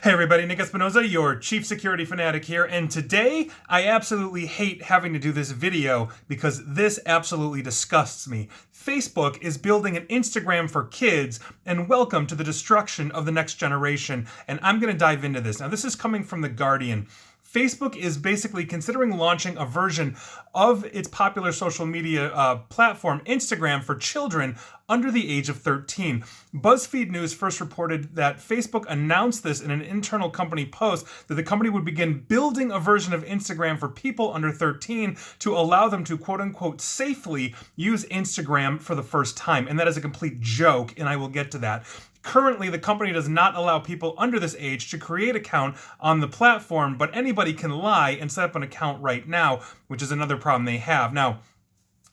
Hey everybody, Nick Espinoza, your chief security fanatic here, and today I absolutely hate having to do this video because this absolutely disgusts me. Facebook is building an Instagram for kids, and welcome to the destruction of the next generation, and I'm going to dive into this. Now, this is coming from The Guardian. Facebook is basically considering launching a version of its popular social media platform, Instagram, for children under the age of 13. BuzzFeed News first reported that Facebook announced this in an internal company post, that the company would begin building a version of Instagram for people under 13 to allow them to quote-unquote safely use Instagram for the first time. And that is a complete joke, and I will get to that. Currently, the company does not allow people under this age to create an account on the platform, but anybody can lie and set up an account right now, which is another problem they have. Now,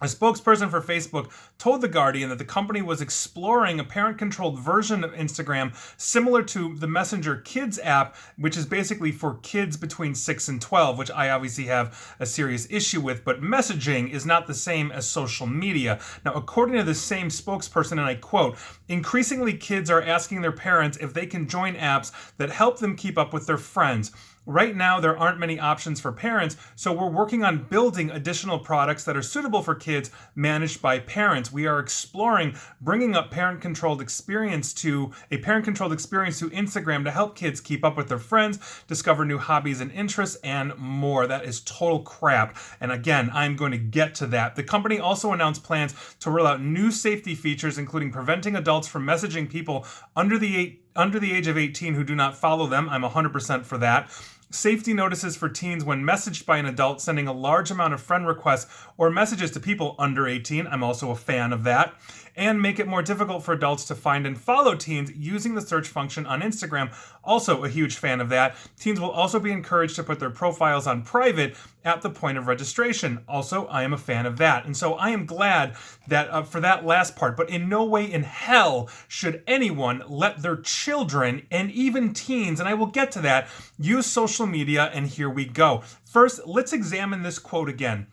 a spokesperson for Facebook told The Guardian that the company was exploring a parent-controlled version of Instagram similar to the Messenger Kids app, which is basically for kids between 6 and 12, which I obviously have a serious issue with, but messaging is not the same as social media. Now, according to the same spokesperson, and I quote, "Increasingly kids are asking their parents if they can join apps that help them keep up with their friends. Right now, there aren't many options for parents, so we're working on building additional products that are suitable for kids managed by parents. We are exploring bringing up parent-controlled experience to Instagram to help kids keep up with their friends, discover new hobbies and interests, and more." That is total crap. And again, I'm going to get to that. The company also announced plans to roll out new safety features, including preventing adults from messaging people under the age of 18 who do not follow them. I'm 100% for that. Safety notices for teens when messaged by an adult sending a large amount of friend requests or messages to people under 18. I'm also a fan of that. And make it more difficult for adults to find and follow teens using the search function on Instagram. Also a huge fan of that. Teens will also be encouraged to put their profiles on private at the point of registration. Also, I am a fan of that. And so I am glad that for that last part, but in no way in hell should anyone let their children and even teens, and I will get to that, use social media, and here we go. First, let's examine this quote again.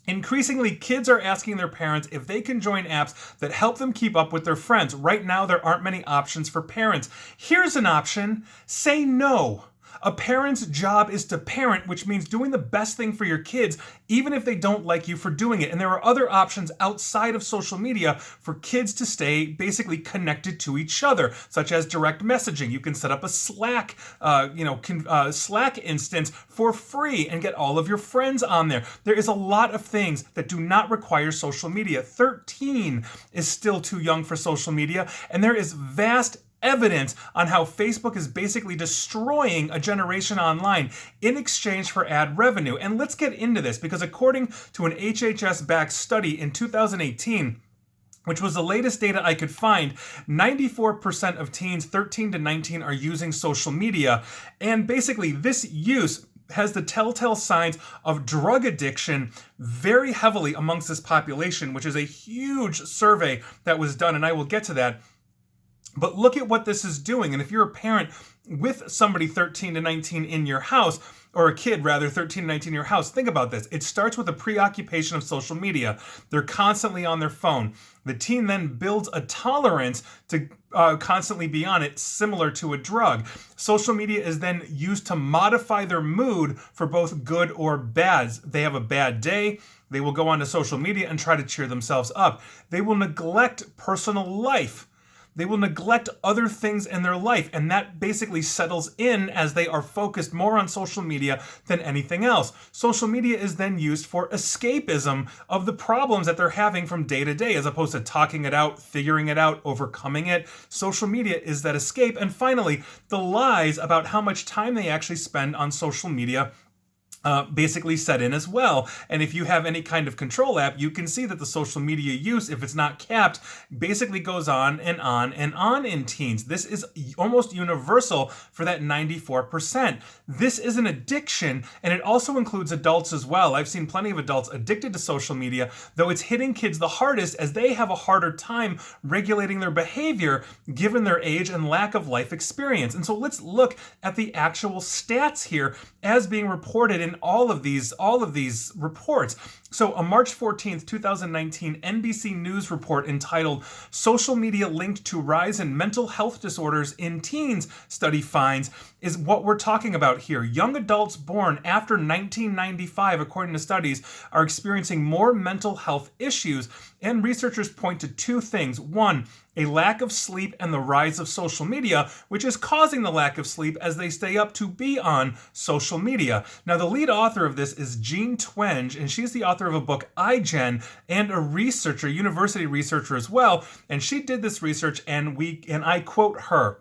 "Increasingly, kids are asking their parents if they can join apps that help them keep up with their friends. Right now, there aren't many options for parents. Here's an option. Say no. A parent's job is to parent, which means doing the best thing for your kids, even if they don't like you for doing it. And there are other options outside of social media for kids to stay basically connected to each other, such as direct messaging. You can set up a Slack, Slack instance for free and get all of your friends on there. There is a lot of things that do not require social media. 13 is still too young for social media, and there is vast evidence on how Facebook is basically destroying a generation online in exchange for ad revenue. And let's get into this, because according to an HHS-backed study in 2018, which was the latest data I could find, 94% of teens 13 to 19 are using social media. And basically this use has the telltale signs of drug addiction very heavily amongst this population, which is a huge survey that was done, and I will get to that. But look at what this is doing. And if you're a parent with somebody 13 to 19 in your house, or a kid rather, 13 to 19 in your house, think about this. It starts with a preoccupation of social media. They're constantly on their phone. The teen then builds a tolerance to constantly be on it, similar to a drug. Social media is then used to modify their mood for both good or bad. They have a bad day, they will go onto social media and try to cheer themselves up. They will neglect personal life. They will neglect other things in their life, and that basically settles in as they are focused more on social media than anything else. Social media is then used for escapism of the problems that they're having from day to day, as opposed to talking it out, figuring it out, overcoming it. Social media is that escape. And finally, the lies about how much time they actually spend on social media basically set in as well. And if you have any kind of control app, you can see that the social media use, if it's not capped, basically goes on and on and on in teens. This is almost universal for that 94%. This is an addiction, and it also includes adults as well. I've seen plenty of adults addicted to social media, though it's hitting kids the hardest as they have a harder time regulating their behavior given their age and lack of life experience. And so let's look at the actual stats here as being reported in in all of these reports. So a March 14th, 2019 NBC News report entitled "Social Media Linked to Rise in Mental Health Disorders in Teens," study finds is what we're talking about here. Young adults born after 1995, according to studies, are experiencing more mental health issues, and researchers point to two things. One, a lack of sleep and the rise of social media, which is causing the lack of sleep as they stay up to be on social media. Now, the lead author of this is Jean Twenge, and she's the author of a book, iGen, and a researcher, university researcher as well. And she did this research, and I quote her: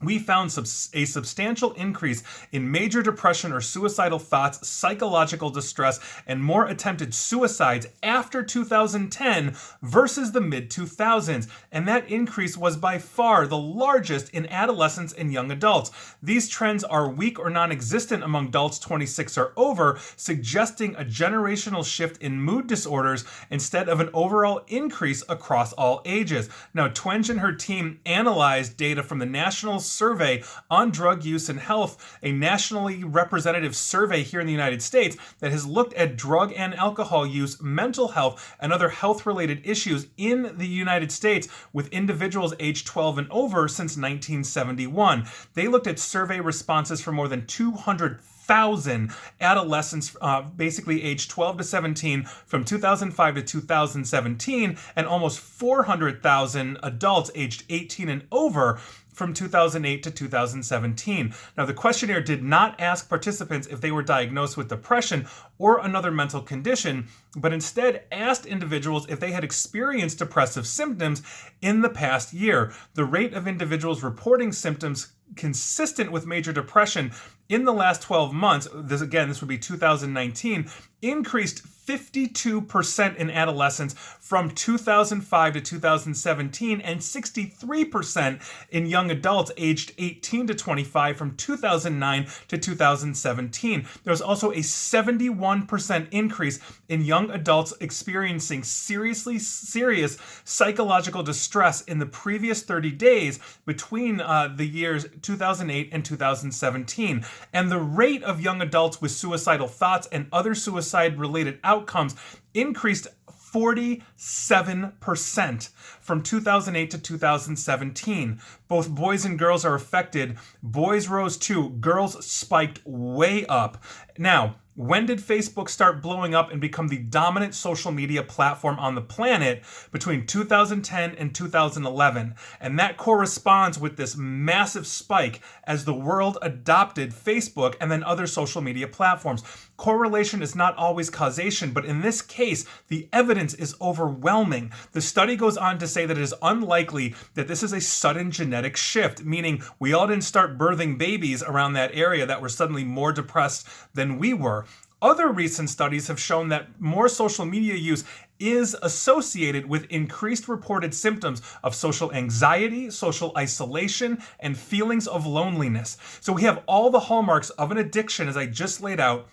"We found a substantial increase in major depression or suicidal thoughts, psychological distress, and more attempted suicides after 2010 versus the mid-2000s. And that increase was by far the largest in adolescents and young adults. These trends are weak or non-existent among adults 26 or over, suggesting a generational shift in mood disorders instead of an overall increase across all ages." Now, Twenge and her team analyzed data from the National Survey on Drug Use and Health, a nationally representative survey here in the United States that has looked at drug and alcohol use, mental health, and other health-related issues in the United States with individuals aged 12 and over since 1971. They looked at survey responses for more than 200,000 adolescents, basically aged 12 to 17 from 2005 to 2017, and almost 400,000 adults aged 18 and over from 2008 to 2017. Now, the questionnaire did not ask participants if they were diagnosed with depression or another mental condition, but instead asked individuals if they had experienced depressive symptoms in the past year. The rate of individuals reporting symptoms consistent with major depression in the last 12 months, this would be 2019, increased 52% in adolescents from 2005 to 2017 and 63% in young adults aged 18 to 25 from 2009 to 2017. There was also a 71% increase in young adults experiencing serious psychological distress in the previous 30 days between the years 2008 and 2017. And the rate of young adults with suicidal thoughts and other suicide-related outcomes increased 47% from 2008 to 2017. Both boys and girls are affected. Boys rose too. Girls spiked way up. Now, when did Facebook start blowing up and become the dominant social media platform on the planet? Between 2010 and 2011. And that corresponds with this massive spike as the world adopted Facebook and then other social media platforms. Correlation is not always causation, but in this case, the evidence is overwhelming. The study goes on to say that it is unlikely that this is a sudden genetic shift, meaning we all didn't start birthing babies around that area that were suddenly more depressed than we were. Other recent studies have shown that more social media use is associated with increased reported symptoms of social anxiety, social isolation, and feelings of loneliness. So we have all the hallmarks of an addiction, as I just laid out.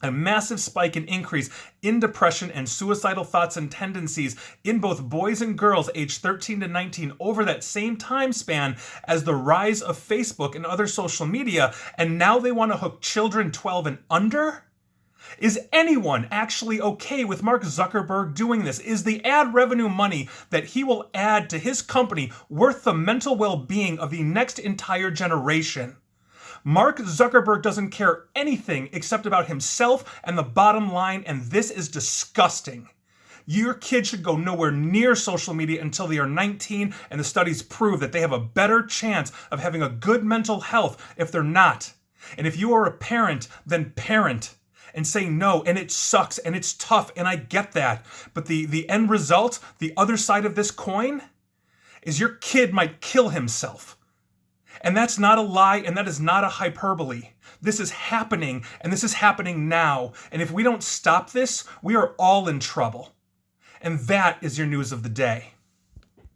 A massive spike and increase in depression and suicidal thoughts and tendencies in both boys and girls aged 13 to 19 over that same time span as the rise of Facebook and other social media. And now they want to hook children 12 and under? Is anyone actually okay with Mark Zuckerberg doing this? Is the ad revenue money that he will add to his company worth the mental well-being of the next entire generation? Mark Zuckerberg doesn't care anything except about himself and the bottom line, and this is disgusting. Your kid should go nowhere near social media until they are 19, and the studies prove that they have a better chance of having a good mental health if they're not. And if you are a parent, then parent. And say no, and it sucks, and it's tough, and I get that. But the end result, the other side of this coin, is your kid might kill himself. And that's not a lie, and that is not a hyperbole. This is happening, and this is happening now. And if we don't stop this, we are all in trouble. And that is your news of the day.